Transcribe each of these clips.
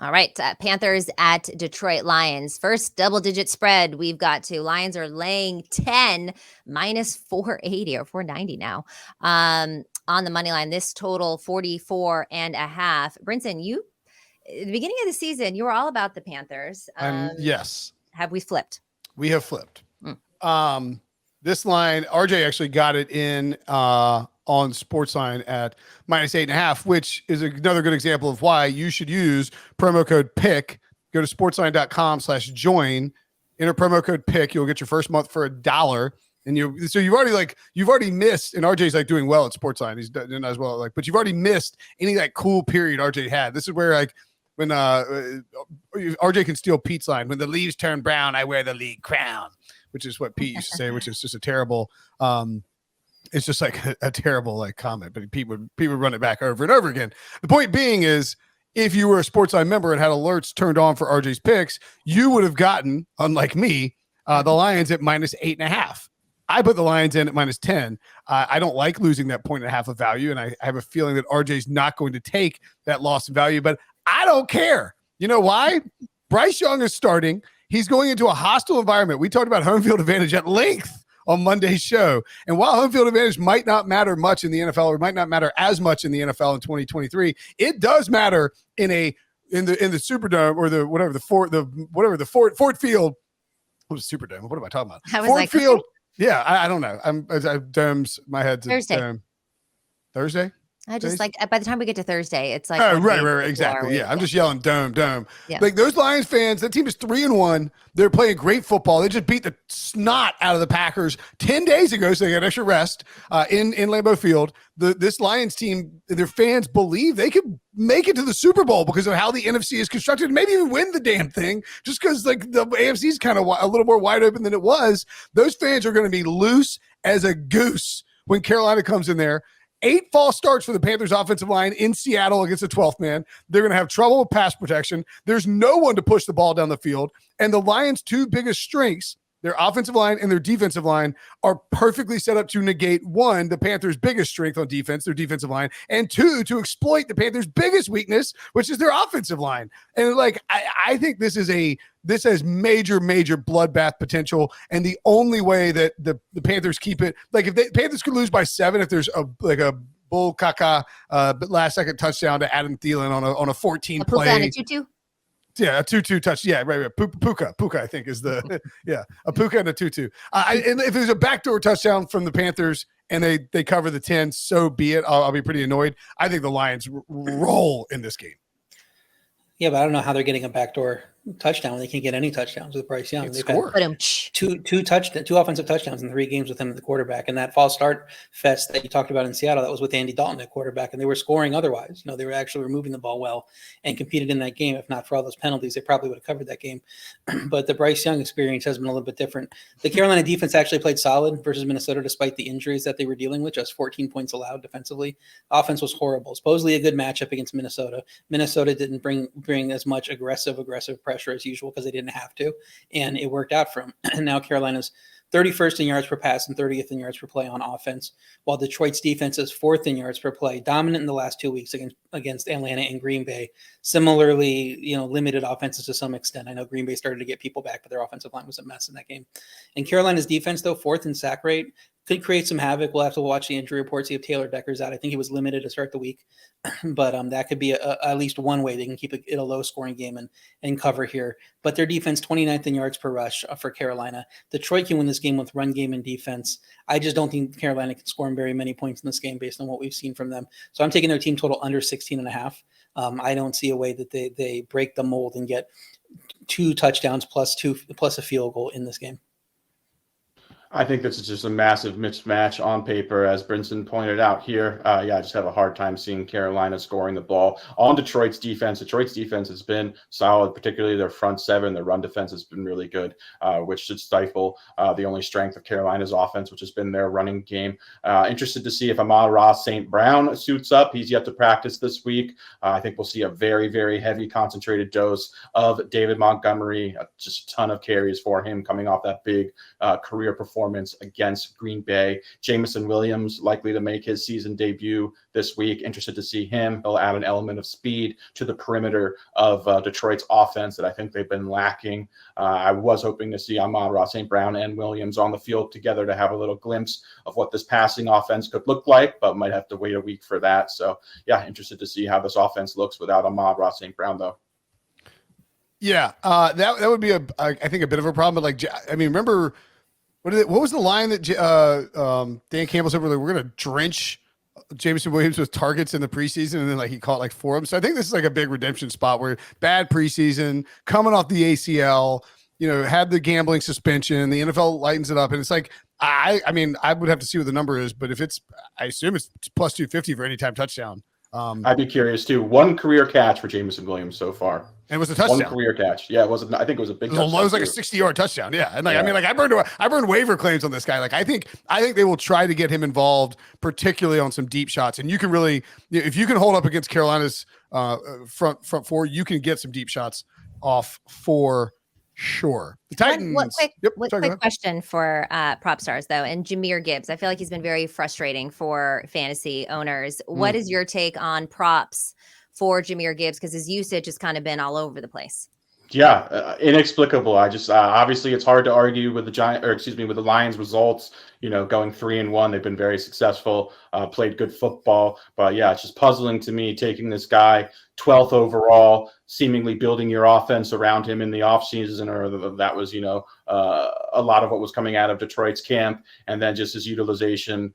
All right, Panthers at Detroit Lions. First double-digit spread we've got to. Lions are laying 10 minus 480 or 490 now on the money line. This total 44 and a half. Brinson, you at the beginning of the season, you were all about the Panthers. Yes. Have we flipped? We have flipped. Mm. This line, RJ actually got it in on Sportsline at -8.5, which is another good example of why you should use promo code PICK. Go to sportsline.com/join, enter promo code PICK. You'll get your first month for $1. And you've already missed, and RJ's like doing well at Sportsline. He's doing as well, but you've already missed any of that cool period RJ had. This is where when RJ can steal Pete's line, when the leaves turn brown, I wear the league crown, which is what Pete used to say, which is just a terrible it's just like a terrible comment, but Pete would run it back over and over again. The point being is, if you were a Sportsline member and had alerts turned on for RJ's picks, you would have gotten, unlike me, the Lions at -8.5. I put the Lions in at -10. I don't like losing that 1.5 of value, and I have a feeling that RJ's not going to take that loss of value, but I don't care. You know why? Bryce Young is starting. He's going into a hostile environment. We talked about home field advantage at length on Monday's show. And while home field advantage might not matter much in the NFL, or might not matter as much in the NFL in 2023, it does matter in the Superdome, or the Ford Field. What was Superdome? What am I talking about? Ford Field. Yeah, I don't know. I domes my head's Thursday. Thursday. I just by the time we get to Thursday, it's like right, exactly. Yeah, I'm just yelling dome. Yeah. Like those Lions fans, that team is 3-1. They're playing great football. They just beat the snot out of the Packers 10 days ago, so they got extra rest in Lambeau Field. This Lions team, their fans believe they could make it to the Super Bowl because of how the NFC is constructed, maybe even win the damn thing, just because the AFC is kind of a little more wide open than it was. Those fans are going to be loose as a goose when Carolina comes in there. 8 false starts for the Panthers offensive line in Seattle against the 12th man. They're going to have trouble with pass protection. There's no one to push the ball down the field. And the Lions' 2 biggest strengths, their offensive line and their defensive line, are perfectly set up to negate, 1, the Panthers' biggest strength on defense, their defensive line, and 2, to exploit the Panthers' biggest weakness, which is their offensive line. And I think this has major bloodbath potential. And the only way that the Panthers keep it, if the Panthers could lose by 7, if there's a bull caca last second touchdown to Adam Thielen on a 14 play. And a tutu? Yeah, a tutu touch. Yeah, right. Puka, I think is the a puka and a tutu. And if there's a backdoor touchdown from the Panthers and they cover the 10, so be it. I'll be pretty annoyed. I think the Lions roll in this game. Yeah, but I don't know how they're getting a backdoor touchdown. They can't get any touchdowns with Bryce Young. They've had two offensive touchdowns in 3 games with him at the quarterback. And that false start fest that you talked about in Seattle, that was with Andy Dalton at quarterback, and they were scoring otherwise. They were actually removing the ball well and competed in that game. If not for all those penalties, they probably would have covered that game. But the Bryce Young experience has been a little bit different. The Carolina defense actually played solid versus Minnesota despite the injuries that they were dealing with, just 14 points allowed defensively. Offense was horrible. Supposedly a good matchup against Minnesota. Minnesota didn't bring as much aggressive pressure as usual because they didn't have to, and it worked out for them. And now Carolina's 31st in yards per pass and 30th in yards per play on offense, while Detroit's defense is 4th in yards per play, dominant in the last 2 weeks against Atlanta and Green Bay. Similarly, limited offenses to some extent. I know Green Bay started to get people back, but their offensive line was a mess in that game. And Carolina's defense, though, 4th in sack rate, could create some havoc. We'll have to watch the injury report, see if Taylor Decker's out. I think he was limited to start the week, but that could be at least one way they can keep it a low-scoring game and cover here. But their defense, 29th in yards per rush for Carolina. Detroit can win this game with run game and defense. I just don't think Carolina can score very many points in this game based on what we've seen from them. So I'm taking their team total under 16.5. I don't see a way that they break the mold and get 2 touchdowns plus a field goal in this game. I think this is just a massive mismatch on paper, as Brinson pointed out here. I just have a hard time seeing Carolina scoring the ball on Detroit's defense. Detroit's defense has been solid, particularly their front 7. Their run defense has been really good, which should stifle the only strength of Carolina's offense, which has been their running game. Interested to see if Amon-Ra St. Brown suits up. He's yet to practice this week. I think we'll see a very, very heavy concentrated dose of David Montgomery, just a ton of carries for him coming off that big career performance performance against Green Bay. Jameson Williams likely to make his season debut this week. Interested to see him. He'll add an element of speed to the perimeter of Detroit's offense that I think they've been lacking. I was hoping to see Amon-Ra St. Brown and Williams on the field together to have a little glimpse of what this passing offense could look like, but might have to wait a week for that. So, yeah, interested to see how this offense looks without Amon-Ra St. Brown, though. Yeah, that would be I think a bit of a problem. But like, I mean, remember what was the line that Dan Campbell said? We're going to drench Jameson Williams with targets in the preseason, and then like he caught like 4 of them. So I think this is like a big redemption spot where bad preseason, coming off the ACL, had the gambling suspension, the NFL lightens it up, and it's like I mean I would have to see what the number is, but if I assume it's plus 250 for any time touchdown. I'd be curious too. 1 career catch for Jameson Williams so far. And it was a touchdown. 1 career catch. Yeah, it was. I think it was a big touchdown. It was like a 60-yard touchdown. Yeah. And like, I mean, like I burned waiver claims on this guy. Like, I think they will try to get him involved, particularly on some deep shots. And you can really, if you can hold up against Carolina's front four, you can get some deep shots off for sure. The Titans. One quick question for prop stars though, and Jahmyr Gibbs. I feel like he's been very frustrating for fantasy owners. What is your take on props for Jahmyr Gibbs? Because his usage has kind of been all over the place. Yeah, inexplicable. I just obviously it's hard to argue with the Lions results. Going 3-1, they've been very successful, played good football. But yeah, it's just puzzling to me taking this guy 12th overall, seemingly building your offense around him in the offseason, or that was a lot of what was coming out of Detroit's camp, and then just his utilization,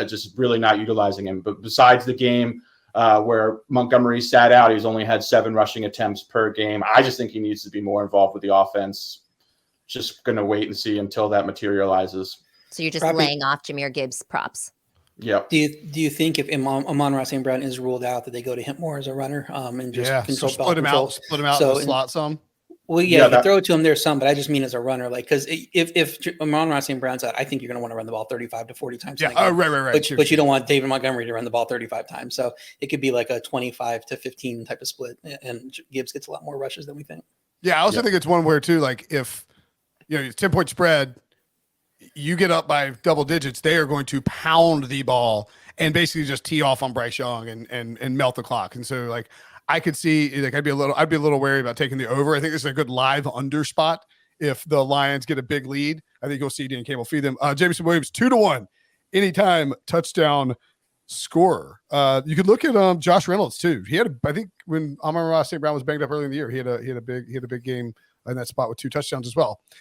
just really not utilizing him. But besides the game where Montgomery sat out, he's only had 7 rushing attempts per game. I just think he needs to be more involved with the offense. Just going to wait and see until that materializes. So you're just laying off Jahmyr Gibbs props. Yeah. Do you think if Amon-Ra St. Brown is ruled out that they go to him more as a runner and just split him out in the slot some? Well, you throw it to him there some, but I just mean as a runner, like, because if Amon-Ra St. Brown's out, I think you're going to want to run the ball 35 to 40 times. Yeah, right. But you don't want David Montgomery to run the ball 35 times. So it could be like a 25 to 15 type of split, and Gibbs gets a lot more rushes than we think. Yeah, I also think it's one where too, like if it's 10-point spread, you get up by double digits, they are going to pound the ball and basically just tee off on Bryce Young and melt the clock. And so like I could see like I'd be a little wary about taking the over. I think this is a good live under spot. If the Lions get a big lead, I think you'll see Dan Campbell feed them. Jameson Williams 2-1 anytime touchdown scorer. You could look at Josh Reynolds too. He had I think when Amon-Ra St. Brown was banged up early in the year, he had a big game in that spot with 2 touchdowns as well.